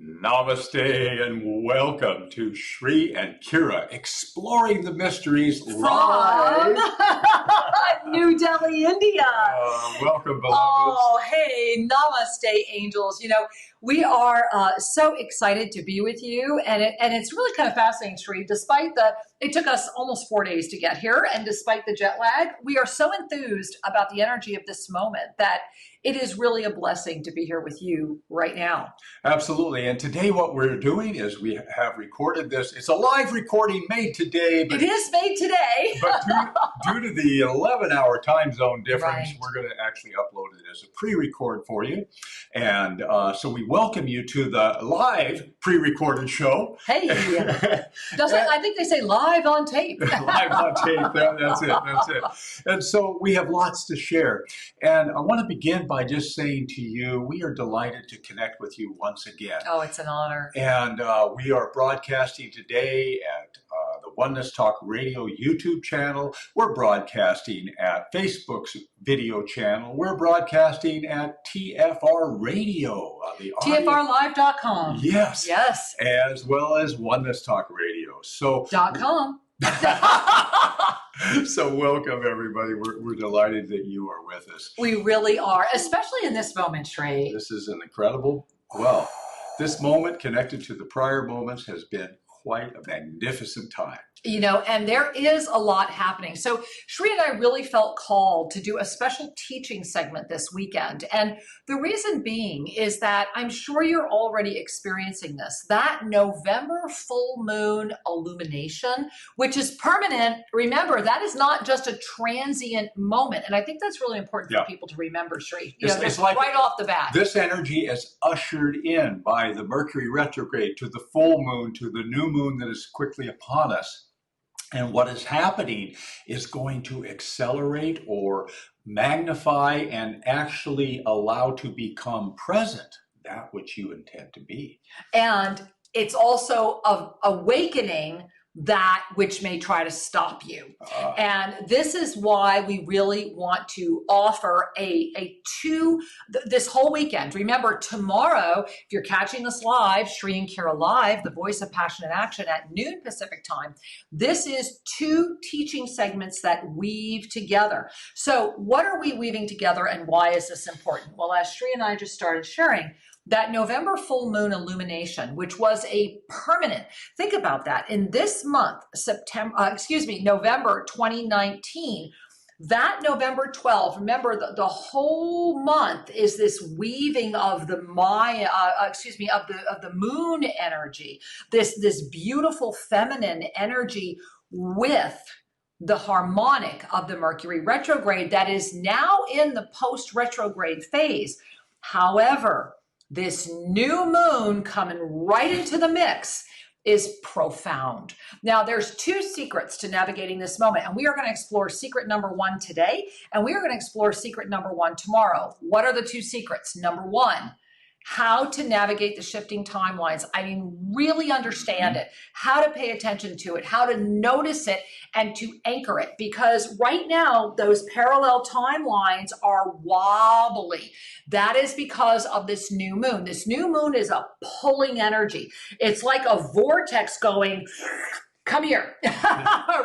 Namaste and welcome to Shri and Kira Exploring the Mysteries From live. New Delhi, India. Welcome, beloveds. Oh, hey, namaste, angels. You know, we are so excited to be with you, and it's really kind of fascinating, Shri. It took us almost 4 days to get here, and despite the jet lag, we are so enthused about the energy of this moment that it is really a blessing to be here with you right now. Absolutely. And today what we're doing is we have recorded this. It's a live recording made today. It is made today. But due to the 11-hour time zone difference, Right. we're going to actually upload it as a pre-record for you. And so we welcome you to the live pre-recorded show. Hey, I think they say live on tape. Live on tape. That's it. And so we have lots to share. And I want to begin by just saying to you, we are delighted to connect with you once again. Oh, it's an honor. And we are broadcasting today at the Oneness Talk Radio YouTube channel. We're broadcasting at Facebook's video channel. We're broadcasting at TFR Radio. TFRlive.com. Yes. Yes. As well as Oneness Talk Radio. So .com. So welcome, everybody. We're delighted that you are with us. We really are, especially in this moment, Shrey. This is an incredible, this moment connected to the prior moments has been quite a magnificent time. You know, and there is a lot happening. So Shri and I really felt called to do a special teaching segment this weekend. And the reason being is that I'm sure you're already experiencing this, that November full moon illumination, which is permanent. Remember, that is not just a transient moment. And I think that's really important for people to remember, Shri. It's like right off the bat. This energy is ushered in by the Mercury retrograde to the full moon, to the new moon that is quickly upon us. And what is happening is going to accelerate or magnify and actually allow to become present that which you intend to be. And it's also awakening that which may try to stop you. And this is why we really want to offer this whole weekend. Remember, tomorrow, if you're catching us live, Shri and Kira Live, the voice of passion and action at noon Pacific time, this is 2 teaching segments that weave together. So what are we weaving together and why is this important? Well, as Shri and I just started sharing, that November full moon illumination, which was a permanent, think about that, in this month, November 2019, that November 12th, remember the whole month is this weaving of the of the moon energy, this beautiful feminine energy with the harmonic of the Mercury retrograde that is now in the post-retrograde phase. However, this new moon coming right into the mix is profound. Now, there's 2 secrets to navigating this moment, and we are going to explore secret number 1 today, and we are going to explore secret number 1 tomorrow. What are the 2 secrets? Number 1, how to navigate the shifting timelines. I mean, really understand it, how to pay attention to it, how to notice it, and to anchor it. Because right now, those parallel timelines are wobbly. That is because of this new moon. This new moon is a pulling energy. It's like a vortex going, come here,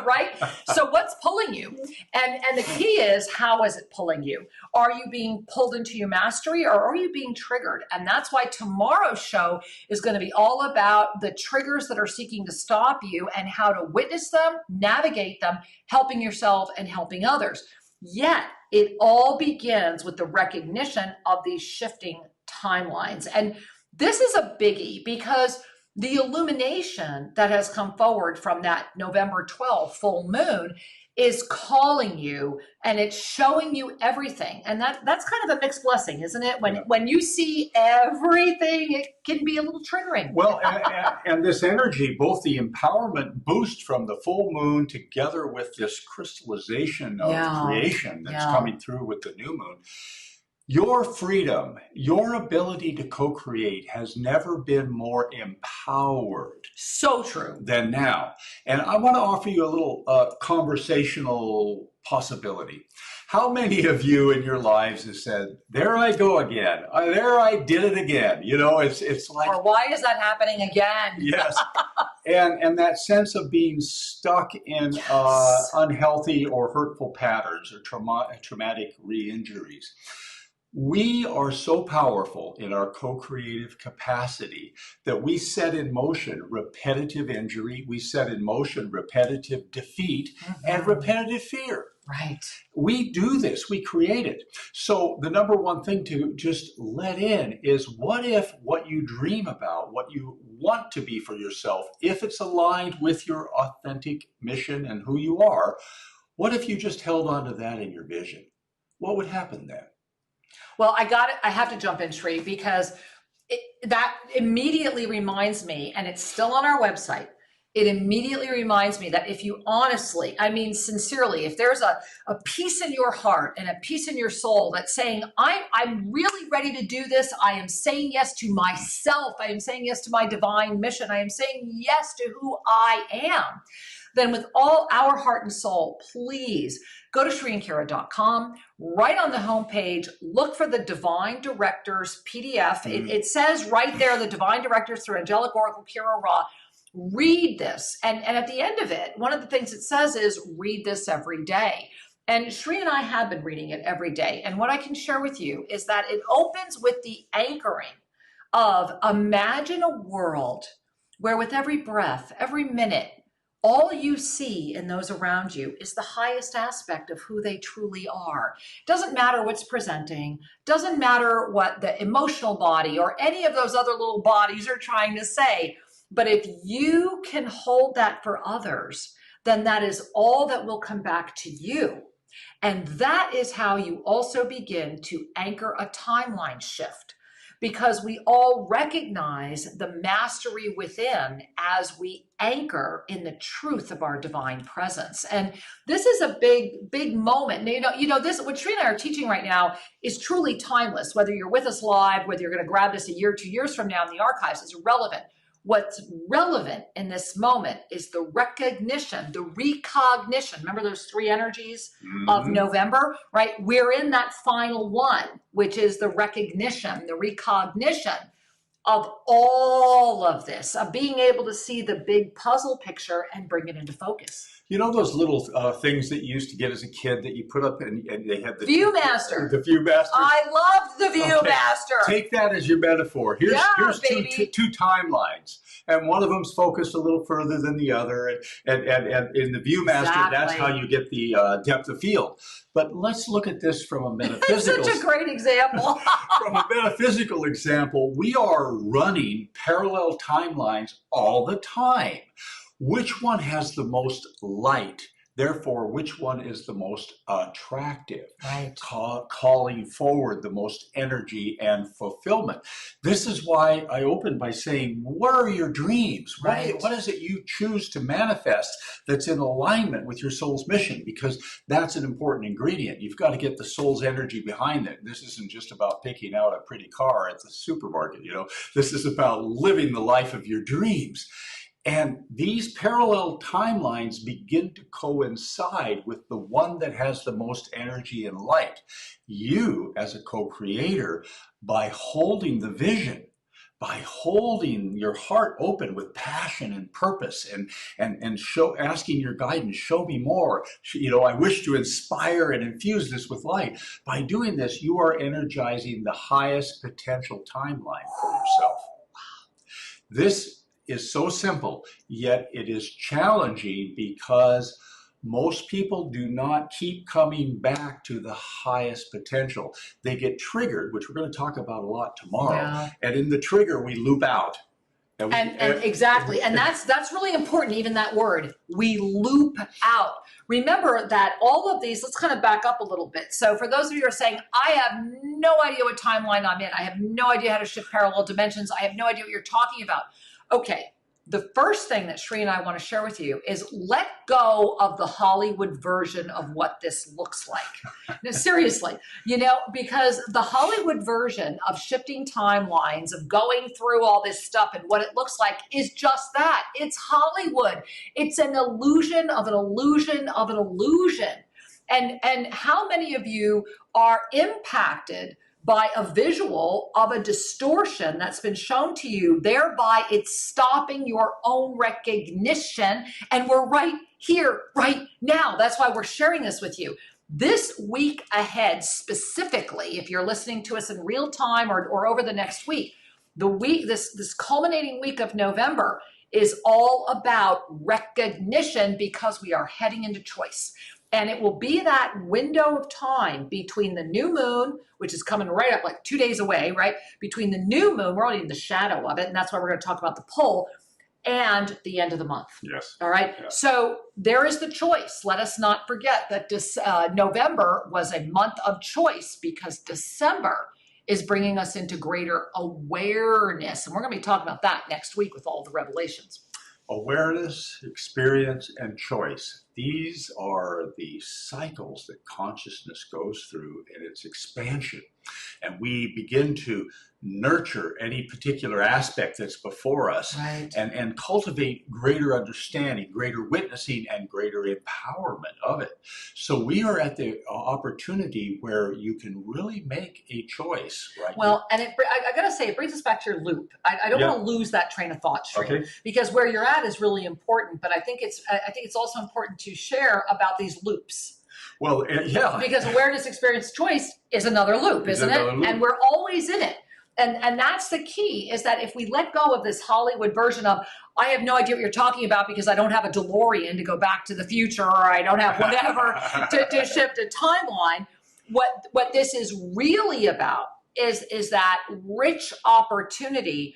right? So what's pulling you? And the key is, how is it pulling you? Are you being pulled into your mastery or are you being triggered? And that's why tomorrow's show is going to be all about the triggers that are seeking to stop you and how to witness them, navigate them, helping yourself and helping others. Yet it all begins with the recognition of these shifting timelines. And this is a biggie because the illumination that has come forward from that November 12th full moon is calling you and it's showing you everything. And that's kind of a mixed blessing, isn't it? When you see everything, it can be a little triggering. Well, and this energy, both the empowerment boost from the full moon together with this crystallization of creation that's coming through with the new moon, Your freedom, your ability to co-create has never been more empowered So true. than now. And I want to offer you a little conversational possibility. How many of you in your lives have said, "There I go again. There I did it again." You know, it's like, Or why is that happening again? yes. And that sense of being stuck in Yes. unhealthy or hurtful patterns or traumatic re-injuries. We are so powerful in our co-creative capacity that we set in motion repetitive injury, we set in motion repetitive defeat, and repetitive fear. Right. We do this, we create it. So the number one thing to just let in is, what if what you dream about, what you want to be for yourself, if it's aligned with your authentic mission and who you are, what if you just held on to that in your vision? What would happen then? Well, I have to jump in, Sri, because that immediately reminds me, and it's still on our website, it immediately reminds me that if you honestly, I mean, sincerely, if there's a peace in your heart and a peace in your soul that's saying, I'm really ready to do this. I am saying yes to myself. I am saying yes to my divine mission. I am saying yes to who I am. Then with all our heart and soul, please go to ShriandKira.com. Right on the homepage, look for the Divine Directors PDF. It says right there, the Divine Directors through Angelic Oracle Kira Ra. Read this. And at the end of it, one of the things it says is read this every day. And Sri and I have been reading it every day. And what I can share with you is that it opens with the anchoring of, imagine a world where with every breath, every minute, all you see in those around you is the highest aspect of who they truly are. Doesn't matter what's presenting, doesn't matter what the emotional body or any of those other little bodies are trying to say. But if you can hold that for others, then that is all that will come back to you. And that is how you also begin to anchor a timeline shift, because we all recognize the mastery within as we anchor in the truth of our divine presence. And this is a big, big moment. You know, this, what Sri and I are teaching right now is truly timeless. Whether you're with us live, whether you're going to grab this a year, 2 years from now in the archives, it's relevant. What's relevant in this moment is the recognition, the recognition. Remember those 3 energies of November, right? We're in that final one, which is the recognition, the recognition of all of this, of being able to see the big puzzle picture and bring it into focus. You know those little things that you used to get as a kid that you put up and they had the Viewmaster. The Viewmaster. I loved the Viewmaster. Okay. Take that as your metaphor. Here's two timelines, and one of them's focused a little further than the other. And in the Viewmaster, that's how you get the depth of field. But let's look at this from a metaphysical. Such a great example. From a metaphysical example, we are running parallel timelines all the time. Which one has the most light? Therefore, which one is the most attractive? Right. Calling forward the most energy and fulfillment. This is why I opened by saying, what are your dreams? Right. What is it you choose to manifest that's in alignment with your soul's mission? Because that's an important ingredient. You've got to get the soul's energy behind it. This isn't just about picking out a pretty car at the supermarket. You know, this is about living the life of your dreams. And these parallel timelines begin to coincide with the one that has the most energy and light. You, as a co-creator, by holding the vision, by holding your heart open with passion and purpose and asking your guidance, show me more. You know, I wish to inspire and infuse this with light. By doing this, you are energizing the highest potential timeline for yourself. This is so simple, yet it is challenging because most people do not keep coming back to the highest potential. They get triggered, which we're going to talk about a lot tomorrow. Yeah. And in the trigger, we loop out. And exactly. And that's really important, even that word. We loop out. Remember that all of these, let's kind of back up a little bit. So for those of you who are saying, I have no idea what timeline I'm in. I have no idea how to shift parallel dimensions. I have no idea what you're talking about. Okay, The first thing that Sri and I want to share with you is let go of the Hollywood version of what this looks like. No, seriously, because the Hollywood version of shifting timelines, of going through all this stuff and what it looks like is just that. It's Hollywood. It's an illusion of an illusion of an illusion. And how many of you are impacted by a visual of a distortion that's been shown to you, thereby it's stopping your own recognition. And we're right here, right now. That's why we're sharing this with you. This week ahead, specifically, if you're listening to us in real time or over the next week, this culminating week of November is all about recognition because we are heading into choice. And it will be that window of time between the new moon, which is coming right up like 2 days away, right? Between the new moon, we're already in the shadow of it, and that's why we're going to talk about the pull, and the end of the month. Yes. All right. Yeah. So there is the choice. Let us not forget that this November was a month of choice because December is bringing us into greater awareness. And we're going to be talking about that next week with all the revelations. Awareness, experience, and choice. These are the cycles that consciousness goes through in its expansion. And we begin to nurture any particular aspect that's before us, right, and cultivate greater understanding, greater witnessing, and greater empowerment of it. So we are at the opportunity where you can really make a choice, right? Well, and I got to say, it brings us back to your loop. I don't want to lose that train of thought, Sri, Okay. because where you're at is really important. But I think it's also important to share about these loops. Well, yeah. Because awareness, experience, choice is another loop, isn't it? Loop. And we're always in it. And that's the key, is that if we let go of this Hollywood version of, I have no idea what you're talking about because I don't have a DeLorean to go back to the future, or I don't have whatever to shift a timeline, what this is really about is that rich opportunity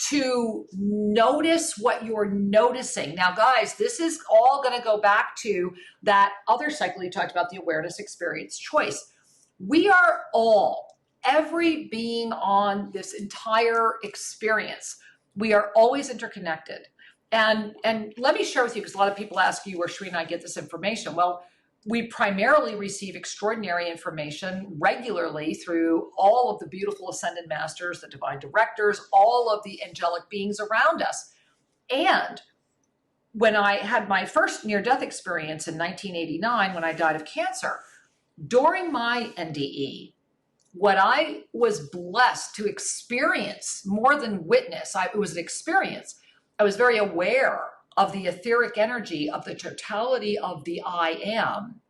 to notice what you're noticing. Now, guys, this is all going to go back to that other cycle you talked about, the awareness, experience, choice. We are all, every being on this entire experience, we are always interconnected. And let me share with you, because a lot of people ask you where Sri and I get this information. Well, we primarily receive extraordinary information regularly through all of the beautiful ascended masters, the divine directors, all of the angelic beings around us. And when I had my first near-death experience in 1989, when I died of cancer, during my NDE, what I was blessed to experience, more than witness, it was an experience. I was very aware of the etheric energy of the totality of the I am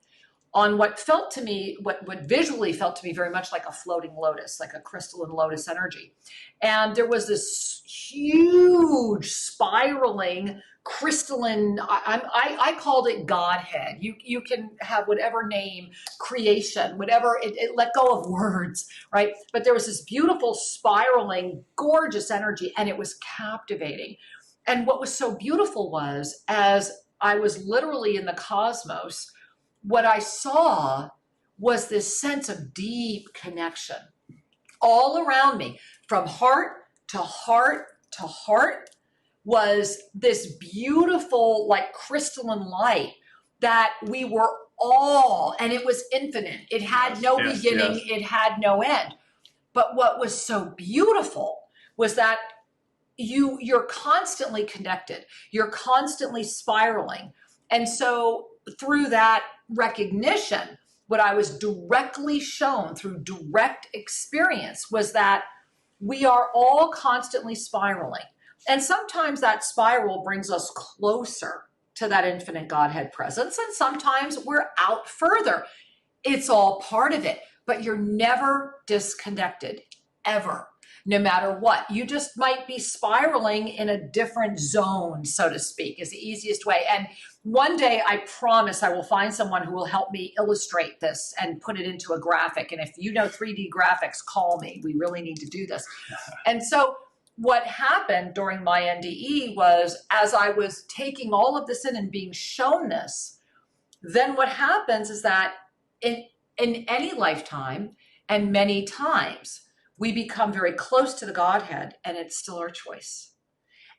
on what felt to me, what visually felt to me very much like a floating lotus, like a crystalline lotus energy. And there was this huge spiraling crystalline, I called it Godhead. You can have whatever name, creation, whatever, it let go of words, right? But there was this beautiful spiraling, gorgeous energy, and it was captivating. And what was so beautiful was, as I was literally in the cosmos, what I saw was this sense of deep connection all around me, from heart to heart to heart, was this beautiful, like crystalline light that we were all, and it was infinite. It had no beginning, it had no end. But what was so beautiful was that you're constantly connected. You're constantly spiraling. And so through that recognition, what I was directly shown through direct experience was that we are all constantly spiraling. And sometimes that spiral brings us closer to that infinite Godhead presence, and sometimes we're out further. It's all part of it, but you're never disconnected, ever. No matter what, you just might be spiraling in a different zone, so to speak, is the easiest way. And one day, I promise I will find someone who will help me illustrate this and put it into a graphic. And if you know 3D graphics, call me. We really need to do this. And so what happened during my NDE was, as I was taking all of this in and being shown this, then what happens is that in any lifetime and many times, we become very close to the Godhead, and it's still our choice.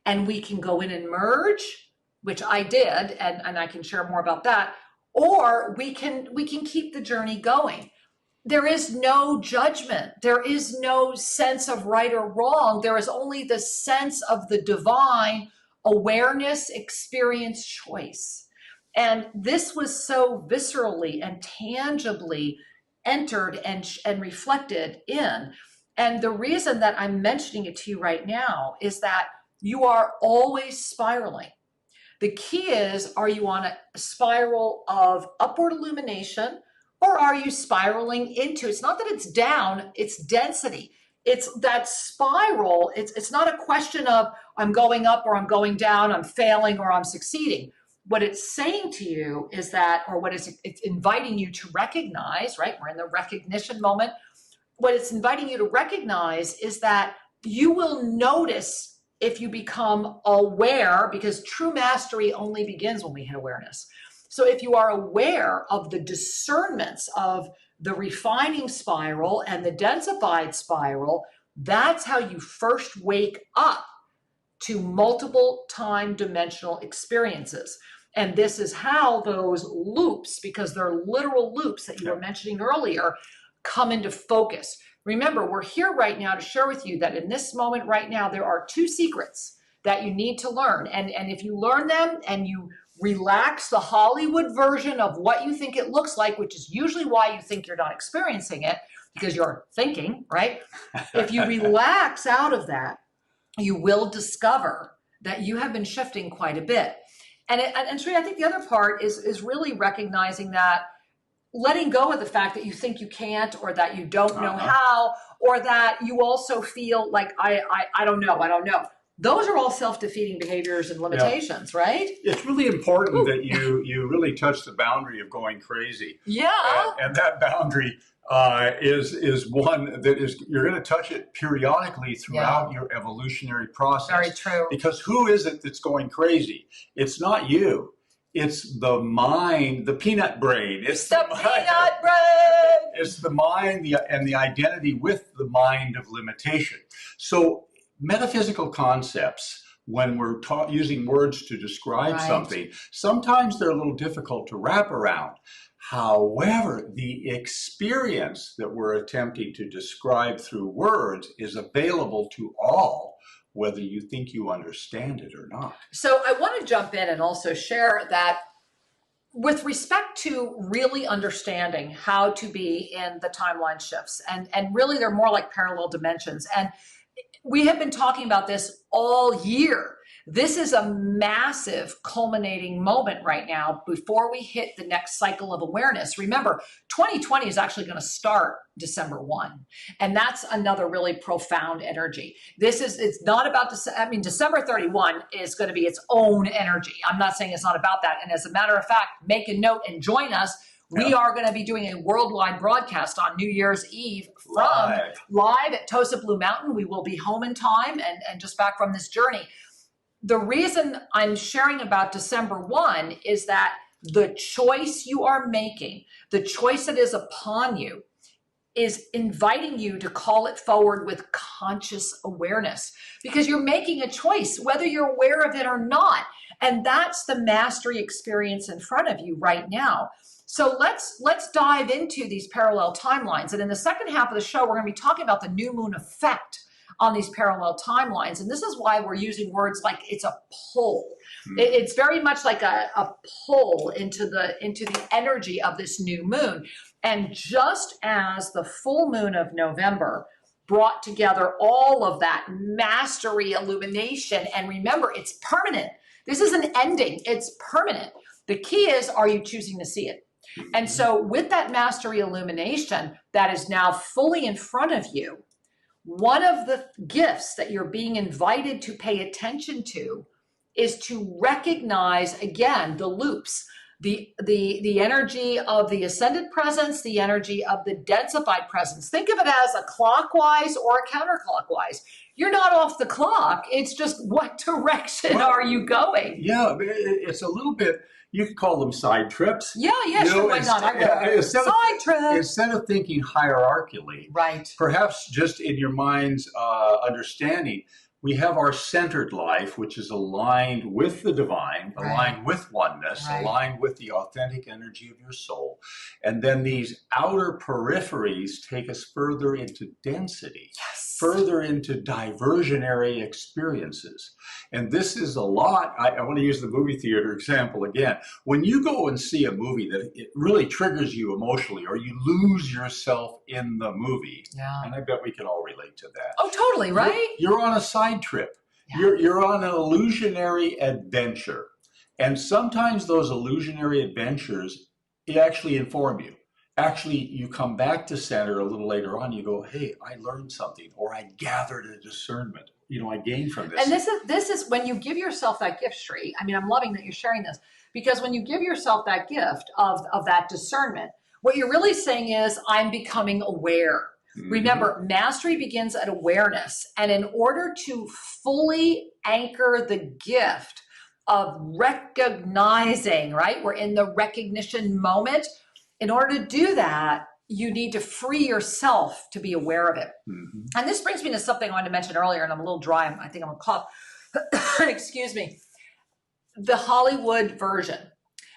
and we can go in and merge, which I did, and I can share more about that, or we can keep the journey going. There is no judgment. There is no sense of right or wrong. There is only the sense of the divine awareness, experience, choice. And this was so viscerally and tangibly entered and reflected in. And the reason that I'm mentioning it to you right now is that you are always spiraling. The key is, are you on a spiral of upward illumination, or are you spiraling into, it's not that it's down, it's density. It's that spiral. It's not a question of I'm going up or I'm going down, I'm failing or I'm succeeding. What it's saying to you is that, or what it's inviting you to recognize, right? We're in the recognition moment. What it's inviting you to recognize is that you will notice if you become aware, because true mastery only begins when we hit awareness. So if you are aware of the discernments of the refining spiral and the densified spiral, that's how you first wake up to multiple time dimensional experiences. And this is how those loops, because they're literal loops that you were mentioning earlier, come into focus. Remember, we're here right now to share with you that in this moment right now, there are 2 secrets that you need to learn. And if you learn them and you relax the Hollywood version of what you think it looks like, which is usually why you think you're not experiencing it, because you're thinking, right? If you relax out of that, you will discover that you have been shifting quite a bit. And Sri, I think the other part is really recognizing that, letting go of the fact that you think you can't, or that you don't know how, or that you also feel like, I don't know. Those are all self-defeating behaviors and limitations, right? It's really important that you really touch the boundary of going crazy. Yeah. And that boundary is one that is, you're going to touch it periodically throughout your evolutionary process. Very true. Because who is it that's going crazy? It's not you. It's the mind, the peanut brain. It's the peanut brain. It's the mind and the identity with the mind of limitation. So metaphysical concepts, when we're using words to describe something, sometimes they're a little difficult to wrap around. However, the experience that we're attempting to describe through words is available to all, whether you think you understand it or not. So I want to jump in and also share that with respect to really understanding how to be in the timeline shifts, and really they're more like parallel dimensions. And we have been talking about this all year. This is a massive culminating moment right now before we hit the next cycle of awareness. Remember, 2020 is actually going to start December 1. And that's another really profound energy. It's not about, December 31 is going to be its own energy. I'm not saying it's not about that. And as a matter of fact, make a note and join us. We are going to be doing a worldwide broadcast on New Year's Eve from live at Tosa Blue Mountain. We will be home in time and just back from this journey. The reason I'm sharing about December 1 is that the choice you are making, the choice that is upon you, is inviting you to call it forward with conscious awareness, because you're making a choice, whether you're aware of it or not. And that's the mastery experience in front of you right now. So let's dive into these parallel timelines. And in the second half of the show, we're going to be talking about the new moon effect on these parallel timelines. And this is why we're using words like it's a pull. It's very much like a pull into the energy of this new moon. And just as the full moon of November brought together all of that mastery illumination, and remember, it's permanent. This isn't ending, it's permanent. The key is, are you choosing to see it? And so with that mastery illumination that is now fully in front of you, one of the gifts that you're being invited to pay attention to is to recognize, again, the loops, the energy of the ascended presence, the energy of the densified presence. Think of it as a clockwise or a counterclockwise. You're not off the clock. It's just, what direction are you going? Yeah, it's a little bit, you could call them side trips. Yeah, sure, why not? Side trips. Instead of thinking hierarchically, right, perhaps just in your mind's understanding, We have our centered life, which is aligned with the divine, Right. aligned with oneness, Right. aligned with the authentic energy of your soul. And then these outer peripheries take us further into density, Yes. further into diversionary experiences. And this is a lot. I want to use the movie theater example again. When you go and see a movie that it really triggers you emotionally, or you lose yourself in the movie, Yeah. and I bet we can all relate to that. Oh, totally, right? You're on a side trip. Yeah. You're on an illusionary adventure. And sometimes those illusionary adventures, it actually inform you. Actually, you come back to center a little later on, you go, hey, I learned something, or I gathered a discernment. I gained from this. And this is when you give yourself that gift, Sri. I mean, I'm loving that you're sharing this, because when you give yourself that gift of that discernment, what you're really saying is, I'm becoming aware. Mm-hmm. Remember, mastery begins at awareness. And in order to fully anchor the gift of recognizing, right? We're in the recognition moment. In order to do that, you need to free yourself to be aware of it. Mm-hmm. And this brings me to something I wanted to mention earlier, and I'm a little dry. I think I'm going to cough. Excuse me. The Hollywood version.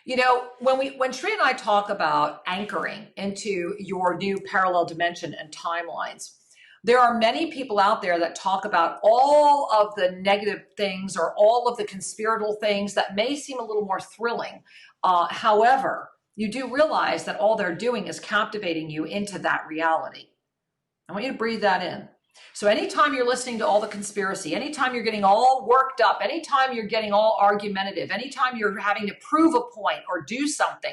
When Sri and I talk about anchoring into your new parallel dimension and timelines, there are many people out there that talk about all of the negative things or all of the conspiratorial things that may seem a little more thrilling. However, you do realize that all they're doing is captivating you into that reality. I want you to breathe that in. So anytime you're listening to all the conspiracy, anytime you're getting all worked up, anytime you're getting all argumentative, anytime you're having to prove a point or do something,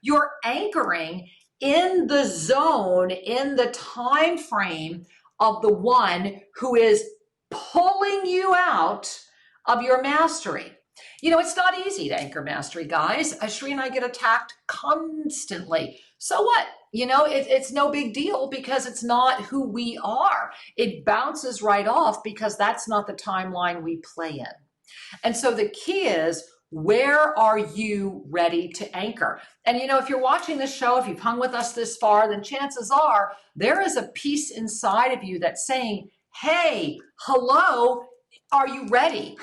you're anchoring in the zone, in the time frame of the one who is pulling you out of your mastery. It's not easy to anchor mastery, guys. Sri and I get attacked constantly. So what? It's no big deal, because it's not who we are. It bounces right off because that's not the timeline we play in. And so the key is, where are you ready to anchor? And if you're watching this show, if you've hung with us this far, then chances are there is a piece inside of you that's saying, hey, hello, are you ready?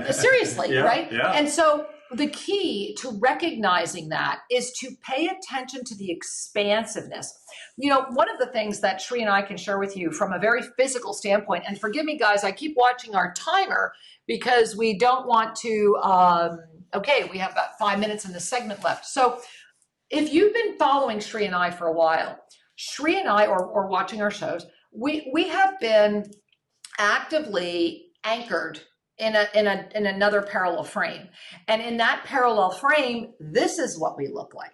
Seriously, Yeah, right? yeah. And so the key to recognizing that is to pay attention to the expansiveness. One of the things that Sri and I can share with you from a very physical standpoint, and forgive me, guys, I keep watching our timer because we don't want to, we have about 5 minutes in this segment left. So if you've been following Sri and I for a while, Sri and I, or watching our shows, we have been actively anchored in another parallel frame. And in that parallel frame, this is what we look like.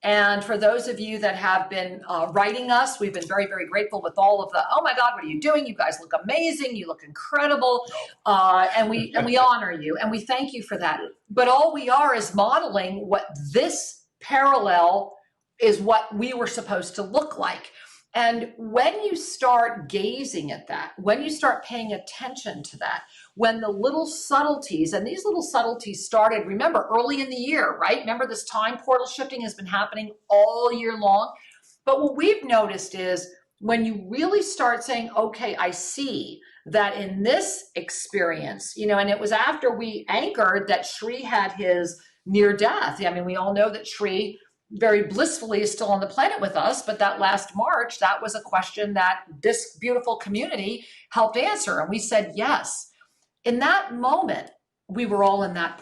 And for those of you that have been writing us, we've been very, very grateful with all of the, oh my God, what are you doing? You guys look amazing. You look incredible. And we honor you and we thank you for that. But all we are is modeling what this parallel is, what we were supposed to look like. And when you start gazing at that, when you start paying attention to that, when the little subtleties, and these little subtleties started, remember, early in the year, right? Remember, this time portal shifting has been happening all year long. But what we've noticed is when you really start saying, okay, I see that in this experience, and it was after we anchored that Sri had his near death. I mean, we all know that Sri very blissfully is still on the planet with us, but that last March, that was a question that this beautiful community helped answer. And we said, yes. In that moment, we were all in that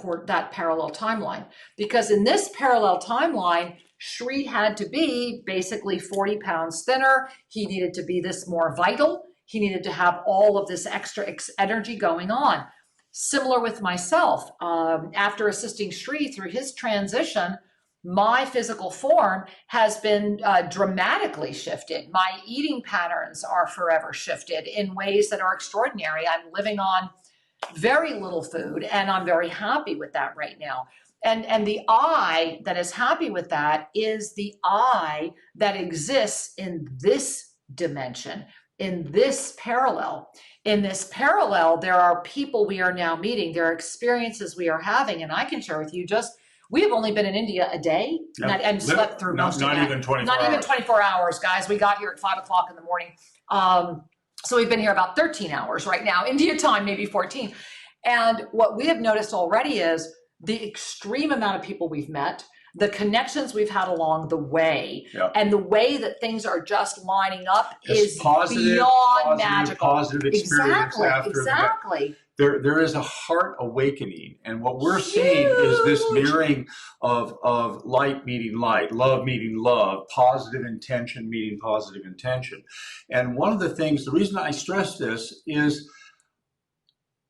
parallel timeline, because in this parallel timeline, Sri had to be basically 40 pounds thinner. He needed to be this more vital. He needed to have all of this extra energy going on. Similar with myself, after assisting Sri through his transition, my physical form has been dramatically shifted. My eating patterns are forever shifted in ways that are extraordinary. I'm living on very little food, and I'm very happy with that right now. And the I that is happy with that is the I that exists in this dimension, in this parallel. In this parallel, there are people we are now meeting, there are experiences we are having, and I can share with you we have only been in India a day and slept through most of that. Not even 24 hours. Not even 24 hours, guys. We got here at 5 o'clock in the morning. So we've been here about 13 hours right now, India time, maybe 14. And what we have noticed already is the extreme amount of people we've met, the connections we've had along the way, and the way that things are just lining up is beyond magical. Positive experience Exactly. There is a heart awakening, and what we're seeing is this mirroring of light meeting light, love meeting love, positive intention meeting positive intention. And one of the things, the reason I stress this is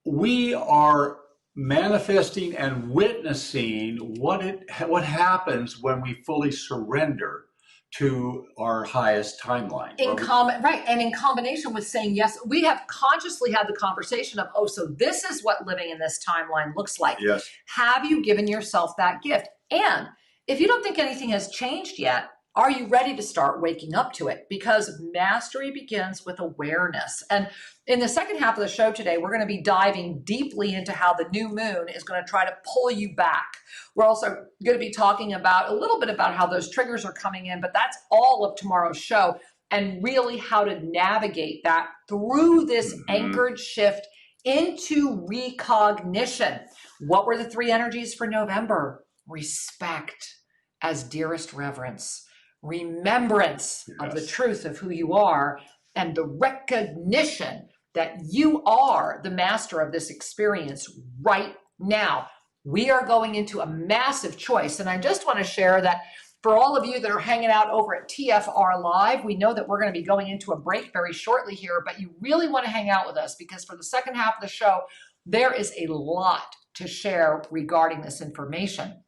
we are manifesting and witnessing what happens when we fully surrender to our highest timeline. Right. And in combination with saying yes, we have consciously had the conversation of, oh, so this is what living in this timeline looks like. Yes. Have you given yourself that gift? And if you don't think anything has changed yet, are you ready to start waking up to it? Because mastery begins with awareness. And in the second half of the show today, we're going to be diving deeply into how the new moon is going to try to pull you back. We're also going to be talking about a little bit about how those triggers are coming in, but that's all of tomorrow's show, and really how to navigate that through this anchored shift into recognition. What were the 3 energies for November? Respect as dearest reverence, remembrance of the truth of who you are, and the recognition that you are the master of this experience right now. We are going into a massive choice. And I just want to share that for all of you that are hanging out over at TFR Live, we know that we're going to be going into a break very shortly here, but you really want to hang out with us, because for the second half of the show, there is a lot to share regarding this information.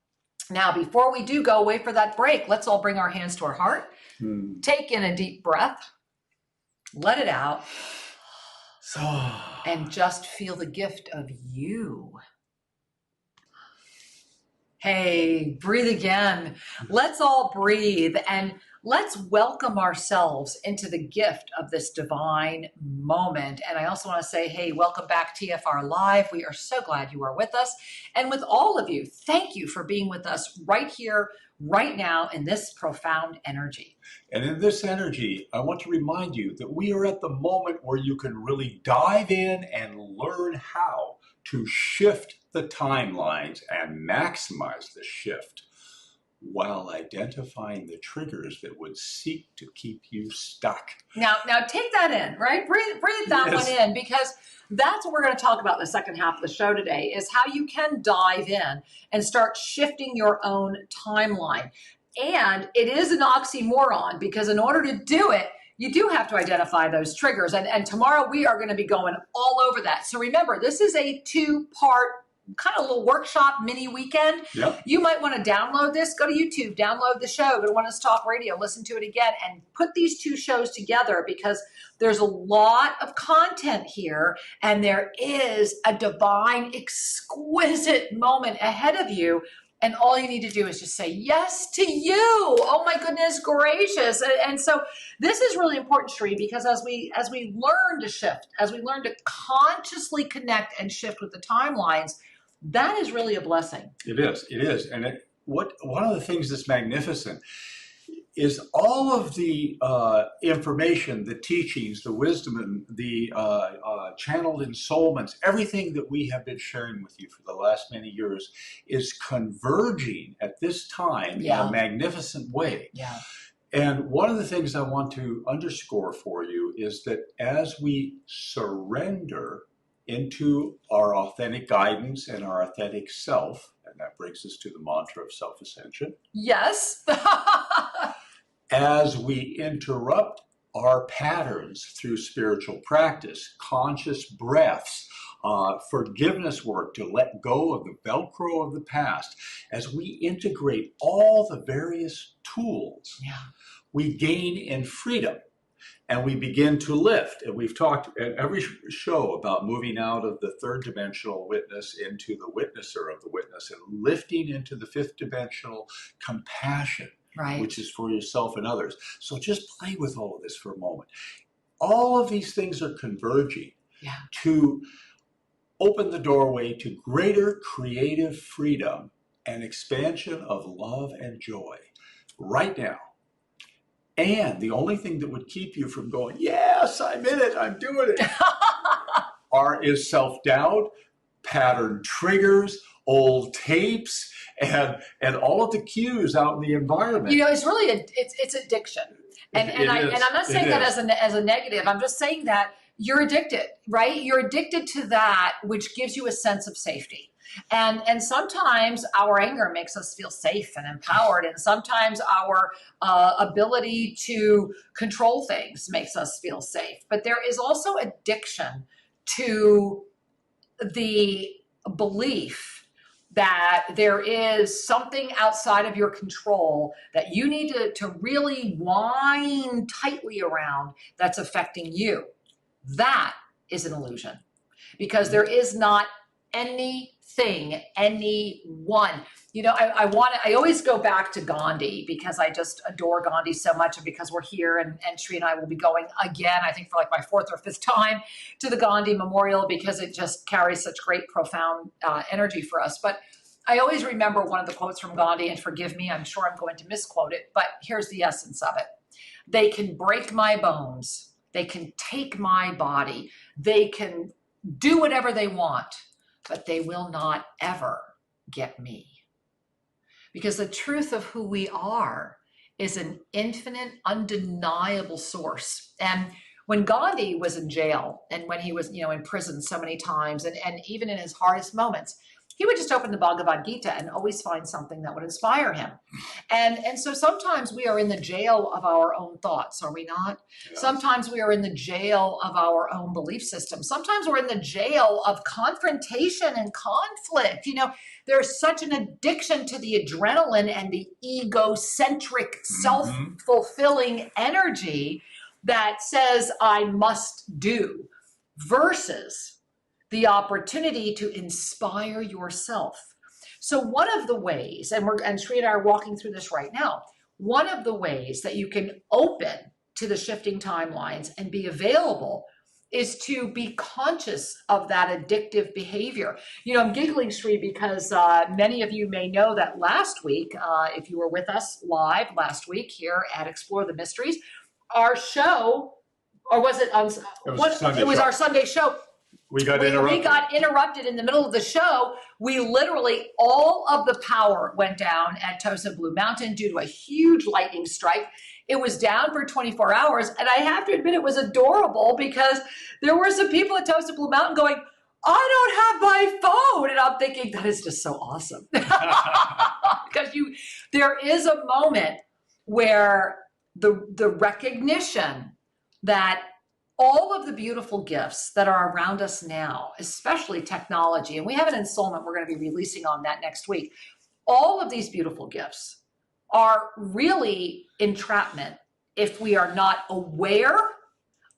Now, before we do go away for that break, let's all bring our hands to our heart. Take in a deep breath. Let it out. And just feel the gift of you. Hey, breathe again. Let's all breathe and let's welcome ourselves into the gift of this divine moment. And I also want to say, hey, welcome back TFR Live. We are so glad you are with us. And with all of you, thank you for being with us right here, right now, in this profound energy. And in this energy, I want to remind you that we are at the moment where you can really dive in and learn how to shift the timelines and maximize the shift while identifying the triggers that would seek to keep you stuck. Now take that in, right? Breathe that one in, because that's what we're going to talk about in the second half of the show today, is how you can dive in and start shifting your own timeline. And it is an oxymoron, because in order to do it, you do have to identify those triggers. And tomorrow we are going to be going all over that. So remember, this is a 2-part kind of little workshop mini weekend. Yep. You might want to download this, go to YouTube, download the show, go to One Us Talk Radio, listen to it again, and put these 2 shows together, because there's a lot of content here, and there is a divine, exquisite moment ahead of you. And all you need to do is just say yes to you. Oh my goodness gracious. And so this is really important, Sheree, because as we learn to shift, as we learn to consciously connect and shift with the timelines, that is really a blessing. It is. And one of the things that's magnificent is all of the information, the teachings, the wisdom, and the channeled ensoulments, everything that we have been sharing with you for the last many years is converging at this time in a magnificent way. Yeah. And one of the things I want to underscore for you is that as we surrender into our authentic guidance and our authentic self, and that brings us to the mantra of self-ascension. Yes. As we interrupt our patterns through spiritual practice, conscious breaths, forgiveness work to let go of the Velcro of the past, as we integrate all the various tools, we gain in freedom. And we begin to lift. And we've talked at every show about moving out of the 3rd dimensional witness into the witnesser of the witness, and lifting into the 5th dimensional compassion, which is for yourself and others. So just play with all of this for a moment. All of these things are converging to open the doorway to greater creative freedom and expansion of love and joy right now. And the only thing that would keep you from going, yes, I'm in it, I'm doing it, is self-doubt, pattern triggers, old tapes, and all of the cues out in the environment. You know, it's really it's addiction, and I'm not saying that as a negative. I'm just saying that you're addicted, right? You're addicted to that which gives you a sense of safety. And sometimes our anger makes us feel safe and empowered, and sometimes our ability to control things makes us feel safe. But there is also addiction to the belief that there is something outside of your control that you need to really wind tightly around that's affecting you. That is an illusion, because there is not anything, anyone. You know, I always go back to Gandhi, because I just adore Gandhi so much, and because we're here, and Sri and I will be going again, I think for like my 4th or 5th time, to the Gandhi Memorial, because it just carries such great, profound energy for us. But I always remember one of the quotes from Gandhi, and forgive me, I'm sure I'm going to misquote it, but here's the essence of it. They can break my bones. They can take my body. They can do whatever they want, but they will not ever get me. Because the truth of who we are is an infinite, undeniable source. And when Gandhi was in jail, and when he was, in prison so many times, and even in his hardest moments, he would just open the Bhagavad Gita and always find something that would inspire him. And so sometimes we are in the jail of our own thoughts, are we not? Yes. Sometimes we are in the jail of our own belief system. Sometimes we're in the jail of confrontation and conflict. There's such an addiction to the adrenaline and the egocentric, self-fulfilling energy that says, I must do, versus the opportunity to inspire yourself. So one of the ways, and Sri and I are walking through this right now, one of the ways that you can open to the shifting timelines and be available is to be conscious of that addictive behavior. I'm giggling, Sri, because many of you may know that last week, if you were with us live last week here at Explore the Mysteries, our show, or was it? It was our Sunday show. We got interrupted in the middle of the show. We literally, all of the power went down at Tosa Blue Mountain due to a huge lightning strike. It was down for 24 hours. And I have to admit, it was adorable, because there were some people at Tosa Blue Mountain going, I don't have my phone. And I'm thinking, that is just so awesome. Because there is a moment where the recognition that all of the beautiful gifts that are around us now, especially technology, and we have an installment we're going to be releasing on that next week. All of these beautiful gifts are really entrapment if we are not aware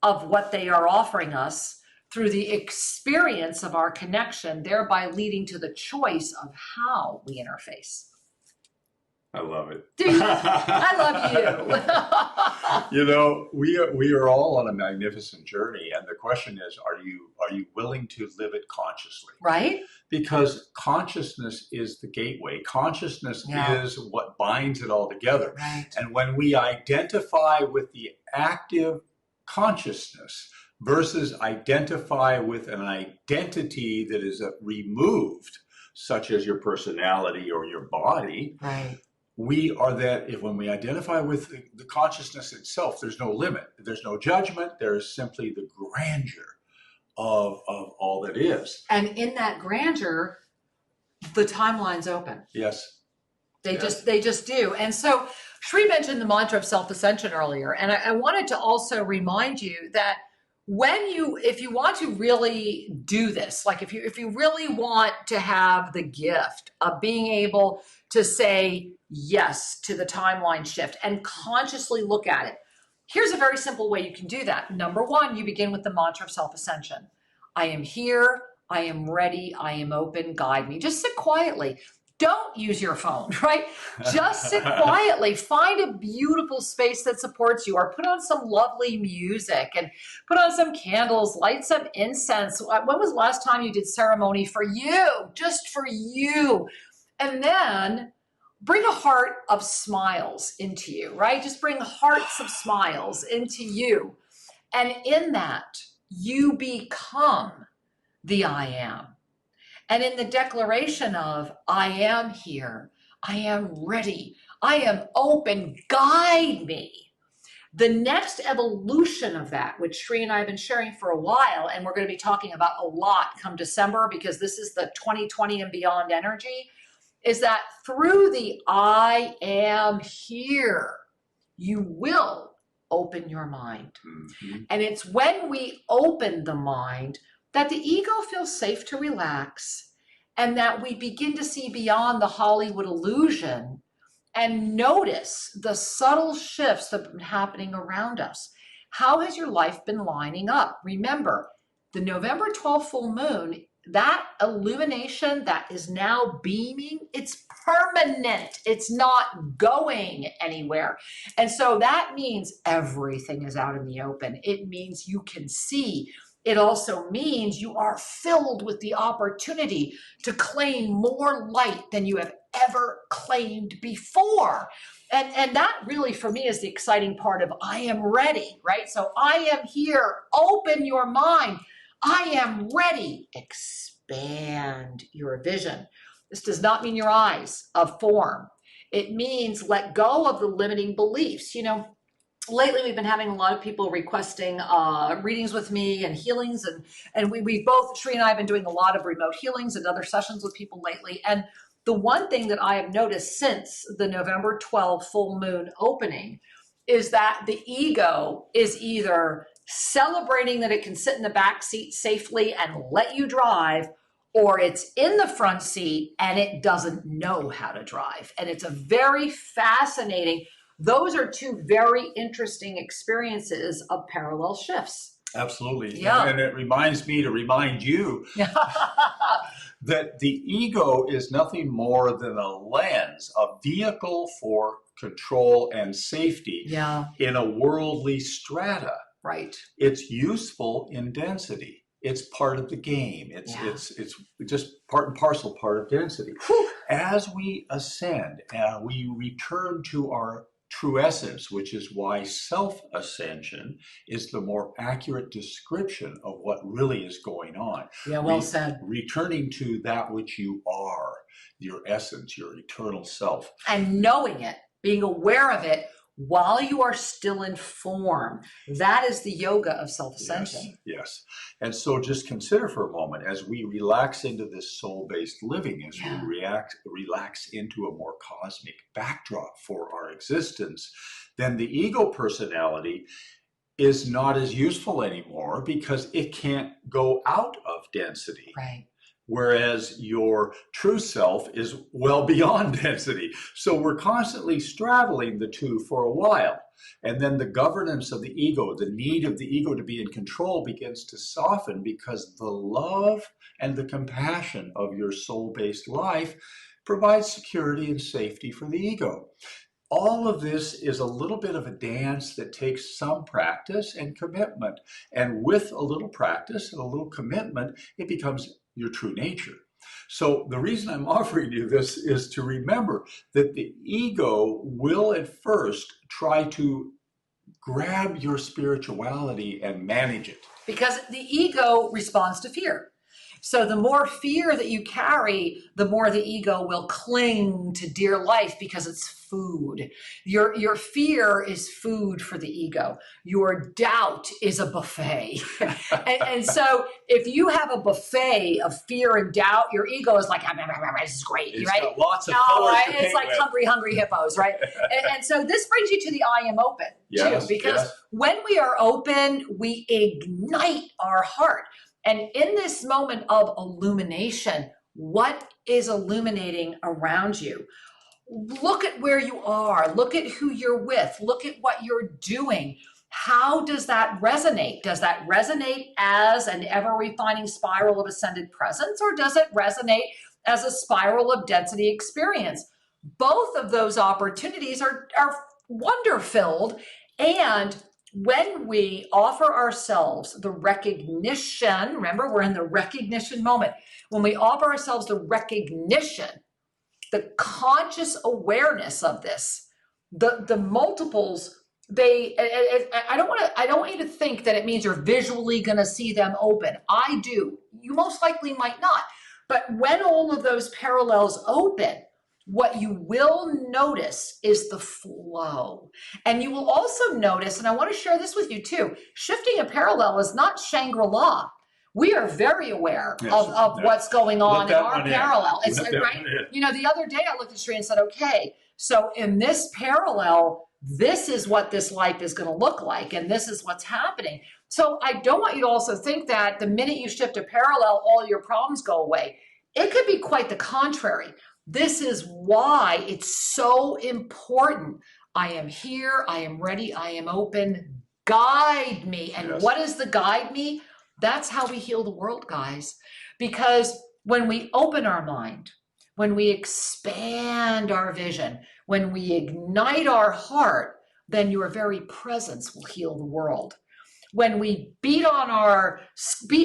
of what they are offering us through the experience of our connection, thereby leading to the choice of how we interface. I love it. I love you. We are all on a magnificent journey, and the question is, are you willing to live it consciously? Right? Because consciousness is the gateway. Consciousness is what binds it all together. Right. And when we identify with the active consciousness versus identify with an identity that is removed, such as your personality or your body, right, we are that. When we identify with the consciousness itself, there's no limit, there's no judgment, there's simply the grandeur of all that is. And in that grandeur, the timeline's open. Yes. They just do. And so Sri mentioned the mantra of self-ascension earlier, and I wanted to also remind you that if you want to really do this, like if you really want to have the gift of being able to say yes to the timeline shift and consciously look at it, here's a very simple way you can do that. Number one, you begin with the mantra of self-ascension. I am here, I am ready, I am open, guide me. Just sit quietly. Don't use your phone, right? Just sit quietly. Find a beautiful space that supports you, or put on some lovely music and put on some candles, light some incense. When was the last time you did ceremony for you? Just for you. And then bring a heart of smiles into you, right? Just bring hearts of smiles into you. And in that, you become the I am. And in the declaration of, I am here, I am ready, I am open, guide me. The next evolution of that, which Sri and I have been sharing for a while, and we're going to be talking about a lot come December, because this is the 2020 and beyond energy, is that through the I am here, you will open your mind. Mm-hmm. And it's when we open the mind that the ego feels safe to relax, and that we begin to see beyond the Hollywood illusion and notice the subtle shifts that have been happening around us. How has your life been lining up? Remember, the November 12th full moon, that illumination that is now beaming, it's permanent. It's not going anywhere. And so that means everything is out in the open. It means you can see. It also means you are filled with the opportunity to claim more light than you have ever claimed before. And that really, for me, is the exciting part of I am ready, right? So I am here. Open your mind. I am ready. Expand your vision. This does not mean your eyes of form. It means let go of the limiting beliefs. You know, lately we've been having a lot of people requesting readings with me and healings, and we both, Sri and I, have been doing a lot of remote healings and other sessions with people lately. And the one thing that I have noticed since the November 12th full moon opening is that the ego is either celebrating that it can sit in the back seat safely and let you drive, or it's in the front seat and it doesn't know how to drive. And it's a very fascinating, those are two very interesting experiences of parallel shifts. Absolutely. Yeah. And it reminds me to remind you that the ego is nothing more than a lens, a vehicle for control and safety in a worldly strata. Right. It's useful in density. It's part of the game. It's just part and parcel part of density. Whew. As we ascend and we return to our true essence, which is why self-ascension is the more accurate description of what really is going on. Yeah, well said. Returning to that which you are, your essence, your eternal self. And knowing it, being aware of it while you are still in form. That is the yoga of self-ascension. Yes. And so just consider for a moment, as we relax into this soul-based living, as we relax into a more cosmic backdrop for our existence, then the ego personality is not as useful anymore because it can't go out of density. Right. Whereas your true self is well beyond density. So we're constantly straddling the two for a while. And then the governance of the ego, the need of the ego to be in control, begins to soften because the love and the compassion of your soul-based life provides security and safety for the ego. All of this is a little bit of a dance that takes some practice and commitment. And with a little practice and a little commitment, it becomes your true nature. So the reason I'm offering you this is to remember that the ego will at first try to grab your spirituality and manage it. Because the ego responds to fear. So the more fear that you carry, the more the ego will cling to dear life because it's food. Your fear is food for the ego. Your doubt is a buffet. and so if you have a buffet of fear and doubt, your ego is like, this is great, It's right? got lots of colors to it's paint like with. hungry hippos, right? and so this brings you to the I am open, too, because when we are open, we ignite our heart. And in this moment of illumination, what is illuminating around you? Look at where you are. Look at who you're with. Look at what you're doing. How does that resonate? Does that resonate as an ever-refining spiral of ascended presence, or does it resonate as a spiral of density experience? Both of those opportunities are wonder-filled, and when we offer ourselves the recognition, remember, we're in the recognition moment. When we offer ourselves the recognition the conscious awareness of this, the multiples, I don't want you to think that it means you're visually going to see them open. I do. You most likely might not. But when all of those parallels open, what you will notice is the flow. And you will also notice, and I want to share this with you too, shifting a parallel is not Shangri-La. We are very aware of what's going on in our parallel. It's right. You know, the other day I looked at Sri and said, okay, so in this parallel, this is what this life is going to look like, and this is what's happening. So I don't want you to also think that the minute you shift a parallel, all your problems go away. It could be quite the contrary. This is why it's so important. I am here, I am ready, I am open. Guide me. And what is the guide me? That's how we heal the world, guys. Because when we open our mind, when we expand our vision, when we ignite our heart, then your very presence will heal the world. When we beat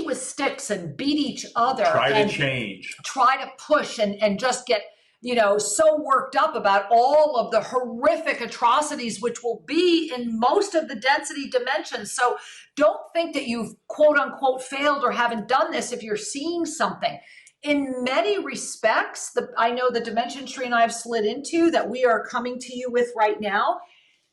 with sticks and beat each other, try to push and just get, you know, so worked up about all of the horrific atrocities which will be in most of the density dimensions. So don't think that you've quote unquote failed or haven't done this if you're seeing something. In many respects, I know the dimension Sri and I have slid into that we are coming to you with right now.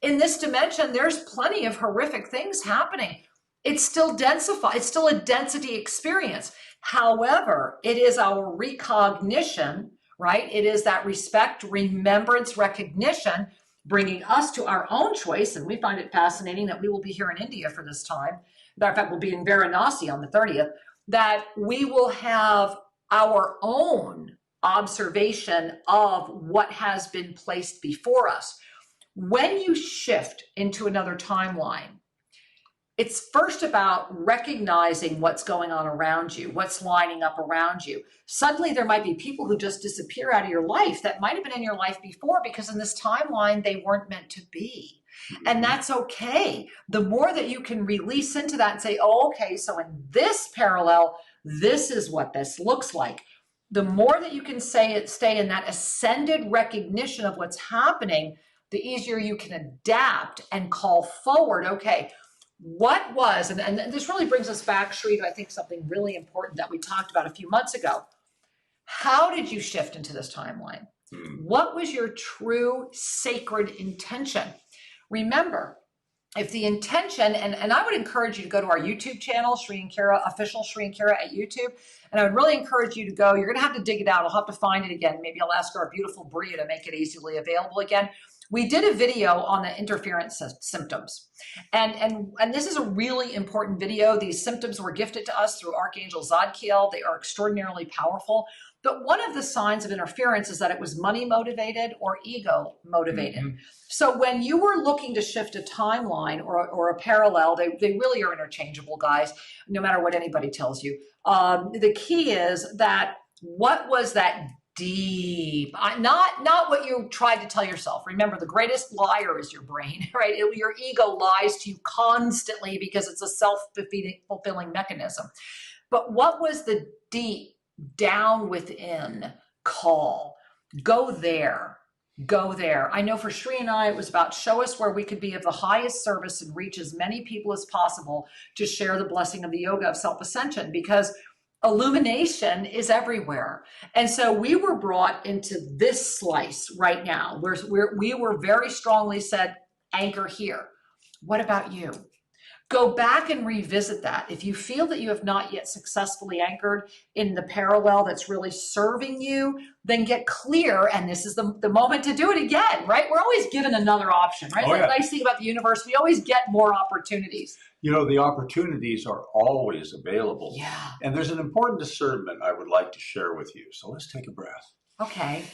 In this dimension, there's plenty of horrific things happening. It's still densified. It's still a density experience. However, it is our recognition, right? It is that respect, remembrance, recognition, bringing us to our own choice. And we find it fascinating that we will be here in India for this time. Matter of fact, we'll be in Varanasi on the 30th, that we will have our own observation of what has been placed before us. When you shift into another timeline, it's first about recognizing what's going on around you, what's lining up around you. Suddenly there might be people who just disappear out of your life that might have been in your life before because in this timeline they weren't meant to be. And that's okay. The more that you can release into that and say, oh, okay, so in this parallel, this is what this looks like. The more that you can stay in that ascended recognition of what's happening, the easier you can adapt and call forward, okay, what was, and this really brings us back, Sri, to I think something really important that we talked about a few months ago. How did you shift into this timeline? What was your true sacred intention? Remember, if the intention, and I would encourage you to go to our YouTube channel, Sri and Kira, official Sri and Kira at YouTube, and I would really encourage you to go. You're going to have to dig it out. I'll have to find it again. Maybe I'll ask our beautiful Bria to make it easily available again. We did a video on the interference symptoms. And this is a really important video. These symptoms were gifted to us through Archangel Zadkiel. They are extraordinarily powerful. But one of the signs of interference is that it was money motivated or ego motivated. Mm-hmm. So when you were looking to shift a timeline or a parallel, they really are interchangeable, guys, no matter what anybody tells you. The key is that what was that deep, not what you tried to tell yourself. Remember, the greatest liar is your brain, right? Your ego lies to you constantly because it's a self-fulfilling mechanism. But what was the deep, down within call? Go there. Go there. I know for Sri and I, it was about show us where we could be of the highest service and reach as many people as possible to share the blessing of the yoga of self-ascension, because illumination is everywhere. And so we were brought into this slice right now where we were very strongly said, anchor here. What about you? Go back and revisit that. If you feel that you have not yet successfully anchored in the parallel that's really serving you, then get clear. And this is the moment to do it again, right? We're always given another option, right? The nice thing about the universe, we always get more opportunities. You know, the opportunities are always available. Yeah. And there's an important discernment I would like to share with you. So let's take a breath. Okay.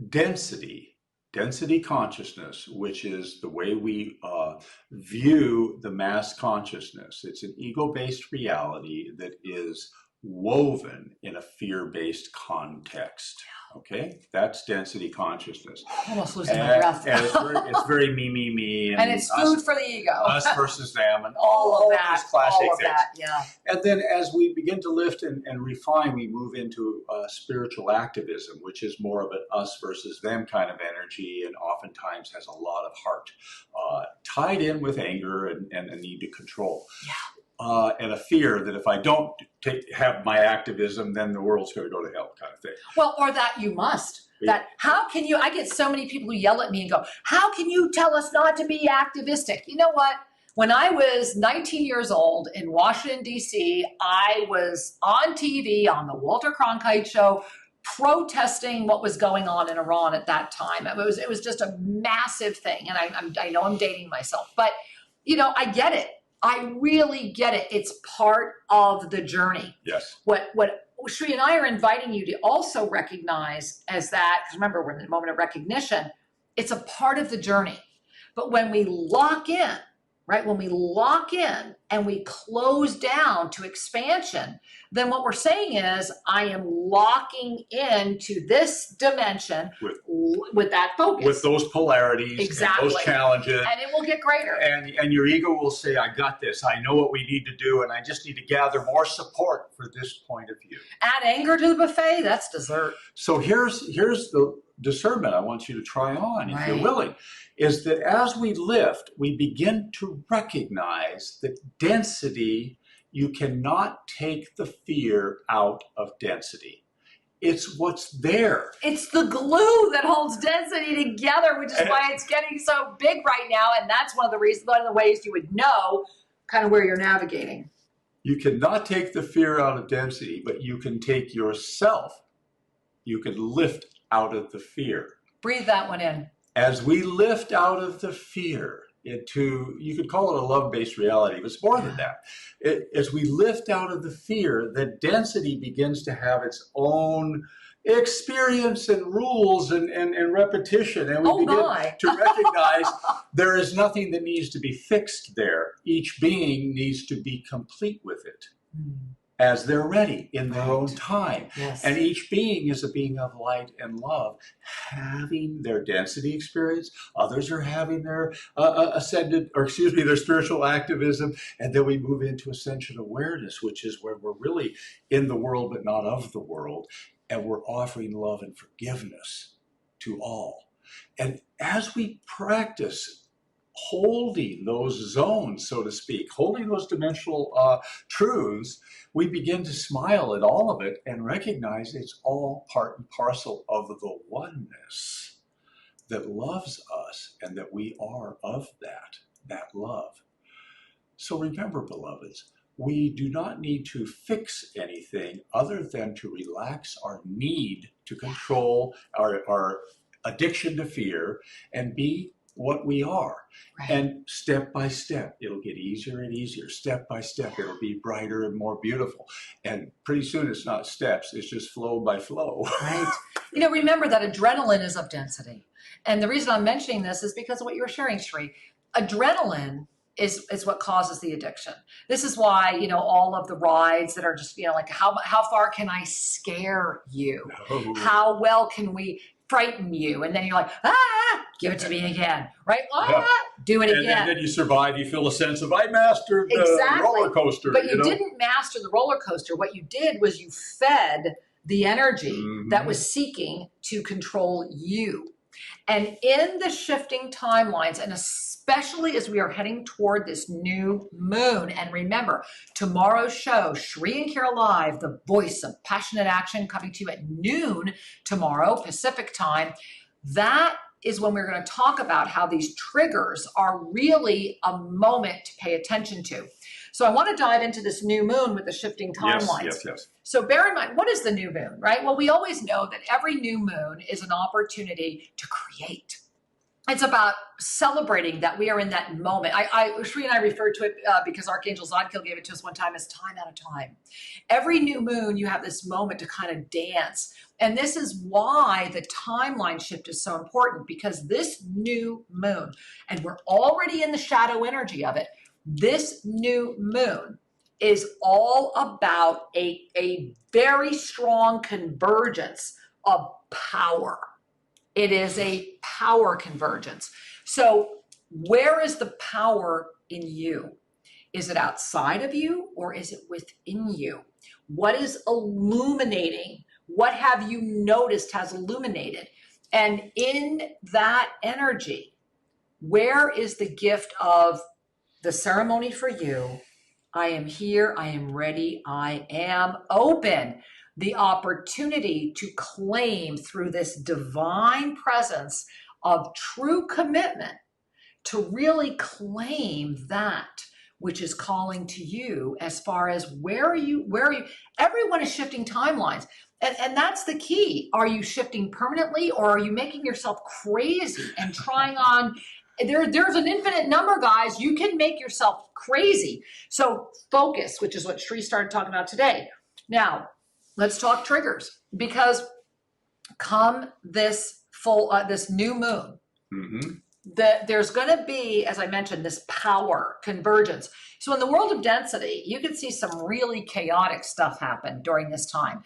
Density consciousness, which is the way we view the mass consciousness. It's an ego-based reality that is woven in a fear-based context. Okay, that's density consciousness. Almost losing my breath. And it's very me, me, me, and it's food for the ego. Us versus them, and all of that. Those classic all of things. that, yeah. And then as we begin to lift and refine, we move into spiritual activism, which is more of an us versus them kind of energy, and oftentimes has a lot of heart tied in with anger and a need to control. Yeah. And a fear that if I don't have my activism, then the world's going to go to hell, kind of thing. Well, or that you must. That how can you? I get so many people who yell at me and go, "How can you tell us not to be activistic?" You know what? When I was 19 years old in Washington, D.C., I was on TV on the Walter Cronkite Show protesting what was going on in Iran at that time. It was just a massive thing, and I know I'm dating myself, but I get it. I really get it. It's part of the journey. Yes. What Sri and I are inviting you to also recognize as that, because remember, we're in the moment of recognition, it's a part of the journey. But when we lock in, right, when we lock in and we close down to expansion, then what we're saying is, I am locking into this dimension with that focus. With those polarities, exactly. And those challenges. And it will get greater. And your ego will say, I got this. I know what we need to do, and I just need to gather more support for this point of view. Add anger to the buffet, that's dessert. So here's the discernment I want you to try on, if you're willing, is that as we lift, we begin to recognize that density, you cannot take the fear out of density. It's what's there. It's the glue that holds density together, which is why it's getting so big right now. And that's one of the ways you would know kind of where you're navigating. You cannot take the fear out of density, but you can take yourself. You can lift out of the fear. Breathe that one in. As we lift out of the fear into, you could call it a love-based reality, but it's more than that. As we lift out of the fear, the density begins to have its own experience and rules and repetition. And we begin to recognize there is nothing that needs to be fixed there. Each being needs to be complete with it as they're ready in their own time. Yes. And each being is a being of light and love, having their density experience. Others are having their their spiritual activism. And then we move into ascension awareness, which is where we're really in the world, but not of the world. And we're offering love and forgiveness to all. And as we practice holding those zones, so to speak, holding those dimensional truths, we begin to smile at all of it and recognize it's all part and parcel of the oneness that loves us and that we are of that love. So remember, beloveds, we do not need to fix anything other than to relax our need to control our addiction to fear and be what we are. Right. And step by step, it'll get easier and easier. Step by step, it'll be brighter and more beautiful. And pretty soon it's not steps, it's just flow by flow. Right. Remember that adrenaline is of density. And the reason I'm mentioning this is because of what you were sharing, Sri. Adrenaline is what causes the addiction. This is why, all of the rides that are just, like how far can I scare you? Oh. How well can we frighten you? And then you're like, give it to me again, right? Do it again. And then you survive, you feel a sense of, I mastered the roller coaster. But you didn't master the roller coaster. What you did was you fed the energy that was seeking to control you. And in the shifting timelines, and especially as we are heading toward this new moon, and remember, tomorrow's show, Sri and Kira Live, the voice of passionate action, coming to you at noon tomorrow, Pacific time, that is when we're going to talk about how these triggers are really a moment to pay attention to. So I want to dive into this new moon with the shifting timelines. Yes. So bear in mind, what is the new moon, right? Well, we always know that every new moon is an opportunity to create. It's about celebrating that we are in that moment. Sri and I referred to it because Archangel Zadkiel gave it to us one time as time out of time. Every new moon, you have this moment to kind of dance. And this is why the timeline shift is so important, because this new moon, and we're already in the shadow energy of it, this new moon is all about a very strong convergence of power. It is a power convergence. So where is the power in you? Is it outside of you or is it within you? What is illuminating? What have you noticed has illuminated? And in that energy, where is the gift of the ceremony for you? I am here, I am ready, I am open. The opportunity to claim through this divine presence of true commitment to really claim that which is calling to you as far as where are you, everyone is shifting timelines. And that's the key. Are you shifting permanently or are you making yourself crazy and trying on? There's an infinite number, guys. You can make yourself crazy. So focus, which is what Sri started talking about today. Now, let's talk triggers, because come this this new moon, there's going to be, as I mentioned, this power convergence. So in the world of density, you can see some really chaotic stuff happen during this time.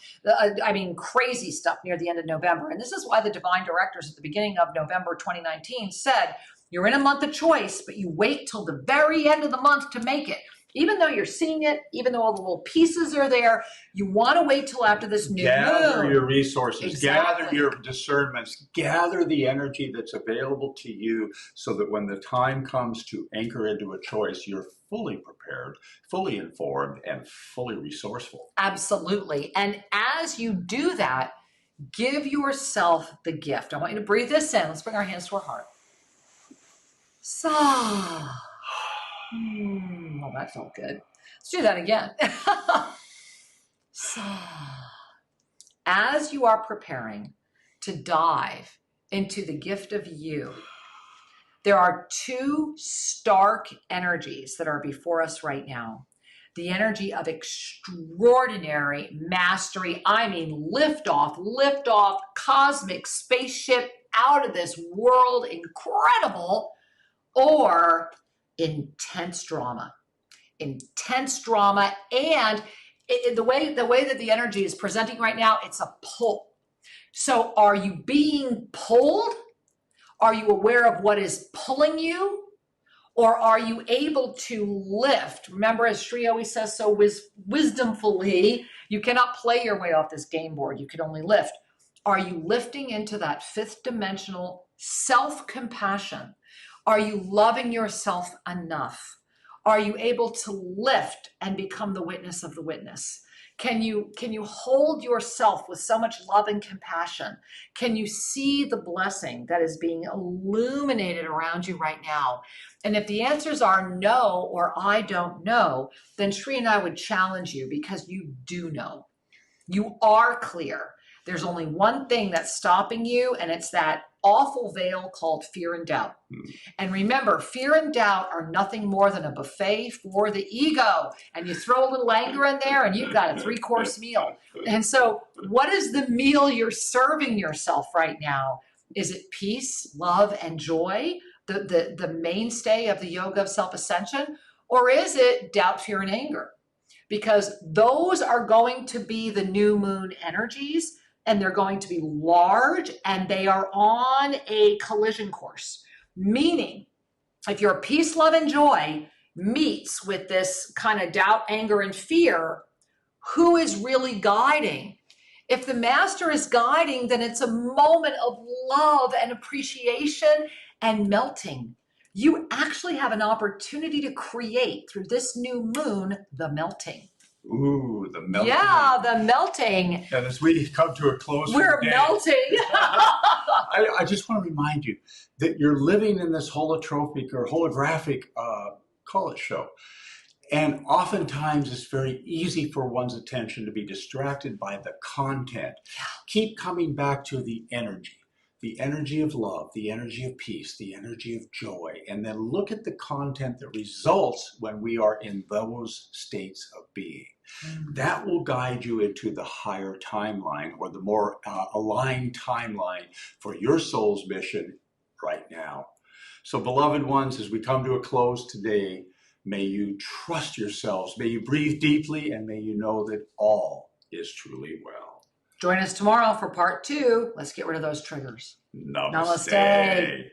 I mean, crazy stuff near the end of November. And this is why the divine directors at the beginning of November 2019 said, you're in a month of choice, but you wait till the very end of the month to make it. Even though you're seeing it, even though all the little pieces are there, you want to wait till after this new moon. Gather your resources, Exactly. gather your discernments, gather the energy that's available to you so that when the time comes to anchor into a choice, you're fully prepared, fully informed, and fully resourceful. Absolutely. And as you do that, give yourself the gift. I want you to breathe this in. Let's bring our hands to our heart. Sigh. Well, that felt good. Let's do that again. As you are preparing to dive into the gift of you, there are two stark energies that are before us right now. The energy of extraordinary mastery. I mean, liftoff, cosmic spaceship, out of this world, incredible, or intense drama, and the way that the energy is presenting right now, it's a pull. So are you being pulled? Are you aware of what is pulling you? Or are you able to lift? Remember, as Sri always says so wisdomfully, you cannot play your way off this game board. You can only lift. Are you lifting into that fifth dimensional self-compassion? Are you loving yourself enough? Are you able to lift and become the witness of the witness? Can you hold yourself with so much love and compassion? Can you see the blessing that is being illuminated around you right now? And if the answers are no or I don't know, then Sri and I would challenge you, because you do know. You are clear. There's only one thing that's stopping you, and it's that awful veil called fear and doubt. And remember, fear and doubt are nothing more than a buffet for the ego. And you throw a little anger in there and you've got a 3-course meal. And so what is the meal you're serving yourself right now? Is it peace, love, and joy, the mainstay of the yoga of self-ascension? Or is it doubt, fear, and anger? Because those are going to be the new moon energies, and they're going to be large, and they are on a collision course. Meaning, if your peace, love, and joy meets with this kind of doubt, anger, and fear, who is really guiding? If the master is guiding, then it's a moment of love and appreciation and melting. You actually have an opportunity to create, through this new moon, the melting. Ooh, the melting. Yeah, the melting. And as we come to a close, we're melting. I just want to remind you that you're living in this holotropic or holographic, call it show. And oftentimes it's very easy for one's attention to be distracted by the content. Keep coming back to the energy of love, the energy of peace, the energy of joy, and then look at the content that results when we are in those states of being. That will guide you into the higher timeline, or the more aligned timeline for your soul's mission right now. So beloved ones, as we come to a close today, May you trust yourselves. May you breathe deeply, and may you know that all is truly well. Join us tomorrow for part 2. Let's get rid of those triggers. Namaste. Namaste.